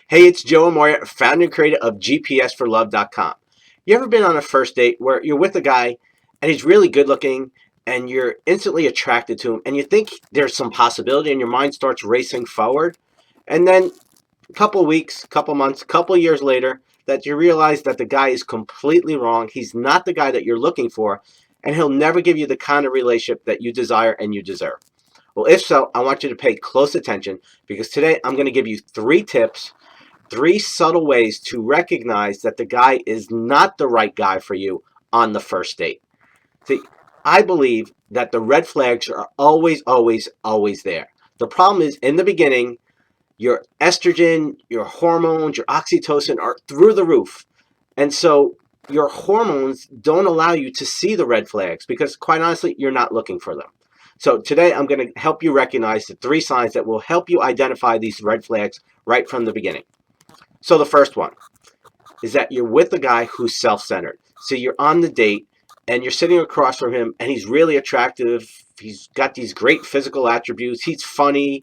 Hey, it's Joe Amoia, founder and creator of GPSforlove.com. You ever been on a first date where you're with a guy and he's really good looking and you're instantly attracted to him and you think there's some possibility and your mind starts racing forward? And then a couple weeks, couple months, couple years later, that you realize that the guy is completely wrong. He's not the guy that you're looking for, and he'll never give you the kind of relationship that you desire and you deserve. Well, if so, I want you to pay close attention because today I'm going to give you 3 tips, 3 subtle ways to recognize that the guy is not the right guy for you on the first date. See, I believe that the red flags are always, always, always there. The problem is in the beginning, your estrogen, your hormones, your oxytocin are through the roof. And so your hormones don't allow you to see the red flags because, quite honestly, you're not looking for them. So today I'm going to help you recognize the 3 signs that will help you identify these red flags right from the beginning. So the first one is that you're with a guy who's self-centered. So you're on the date and you're sitting across from him and he's really attractive. He's got these great physical attributes. He's funny,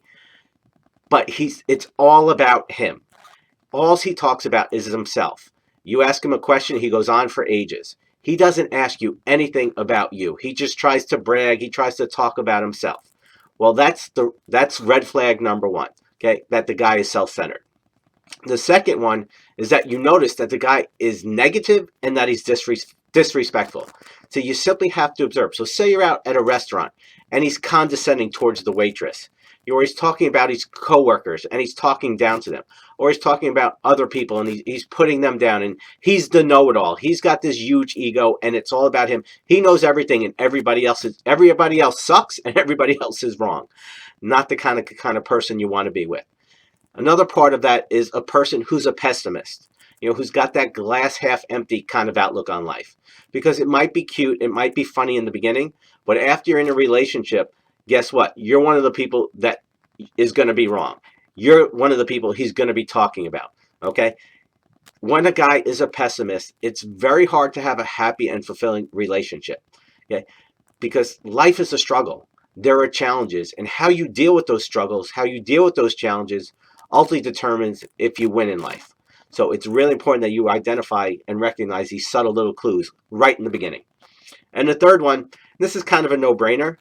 but it's all about him. All he talks about is himself. You ask him a question, he goes on for ages. He doesn't ask you anything about you. He just tries to brag. He tries to talk about himself. Well, that's red flag number 1, okay? That the guy is self-centered. The second one is that you notice that the guy is negative and that he's disrespectful. So you simply have to observe. So say you're out at a restaurant and he's condescending towards the waitress. Or he's talking about his coworkers and he's talking down to them. Or he's talking about other people and he's putting them down. And he's the know-it-all. He's got this huge ego and it's all about him. He knows everything and everybody else sucks and everybody else is wrong. Not the kind of person you want to be with. Another part of that is a person who's a pessimist, who's got that glass half empty kind of outlook on life. Because it might be cute, it might be funny in the beginning, but after you're in a relationship, guess what? You're one of the people that is going to be wrong. You're one of the people he's going to be talking about, okay? When a guy is a pessimist, it's very hard to have a happy and fulfilling relationship, okay? Because life is a struggle. There are challenges, and how you deal with those struggles, how you deal with those challenges ultimately determines if you win in life. So it's really important that you identify and recognize these subtle little clues right in the beginning. And the third one, this is kind of a no-brainer,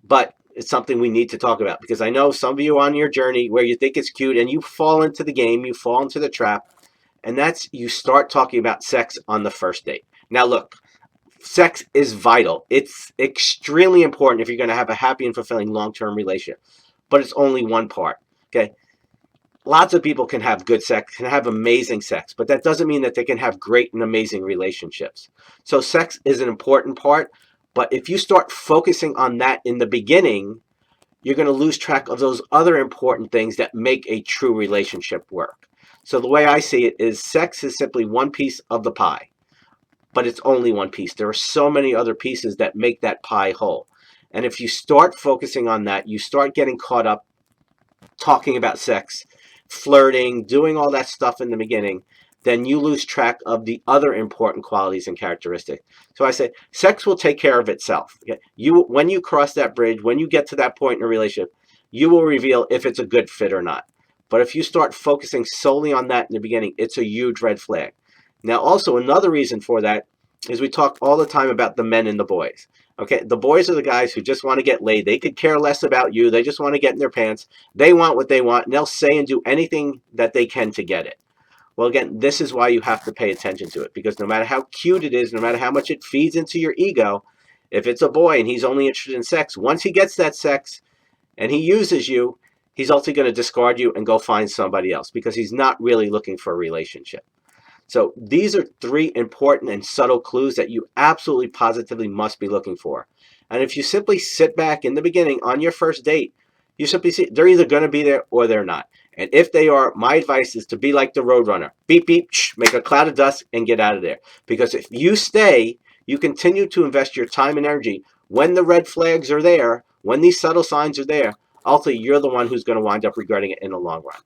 but it's something we need to talk about because I know some of you on your journey where you think it's cute and you fall into the game, you fall into the trap, and that's you start talking about sex on the first date. Now look, sex is vital. It's extremely important if you're going to have a happy and fulfilling long-term relationship, but it's only one part, okay? Lots of people can have good sex, can have amazing sex, but that doesn't mean that they can have great and amazing relationships. So sex is an important part, but if you start focusing on that in the beginning, you're going to lose track of those other important things that make a true relationship work. So the way I see it is sex is simply one piece of the pie, but it's only one piece. There are so many other pieces that make that pie whole. And if you start focusing on that, you start getting caught up talking about sex, flirting, doing all that stuff in the beginning, then you lose track of the other important qualities and characteristics. So I say sex will take care of itself. Okay? When you cross that bridge, when you get to that point in a relationship, you will reveal if it's a good fit or not. But if you start focusing solely on that in the beginning, it's a huge red flag. Now, also another reason for that is we talk all the time about the men and the boys. Okay, the boys are the guys who just want to get laid. They could care less about you. They just want to get in their pants. They want what they want, and they'll say and do anything that they can to get it. Well, again, this is why you have to pay attention to it, because no matter how cute it is, no matter how much it feeds into your ego, if it's a boy and he's only interested in sex, once he gets that sex and he uses you, he's also going to discard you and go find somebody else because he's not really looking for a relationship. So these are 3 important and subtle clues that you absolutely positively must be looking for. And if you simply sit back in the beginning on your first date, you simply see they're either going to be there or they're not. And if they are, my advice is to be like the Roadrunner. Beep, beep, make a cloud of dust and get out of there. Because if you stay, you continue to invest your time and energy. When the red flags are there, when these subtle signs are there, ultimately you're the one who's going to wind up regretting it in the long run.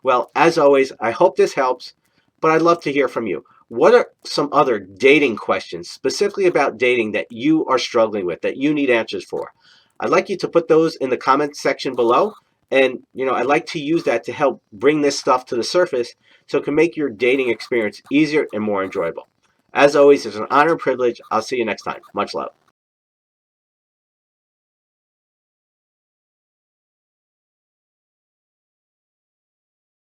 Well, as always, I hope this helps. But I'd love to hear from you. What are some other dating questions, specifically about dating, that you are struggling with, that you need answers for? I'd like you to put those in the comments section below, And, I like to use that to help bring this stuff to the surface so it can make your dating experience easier and more enjoyable. As always, it's an honor and privilege. I'll see you next time. Much love.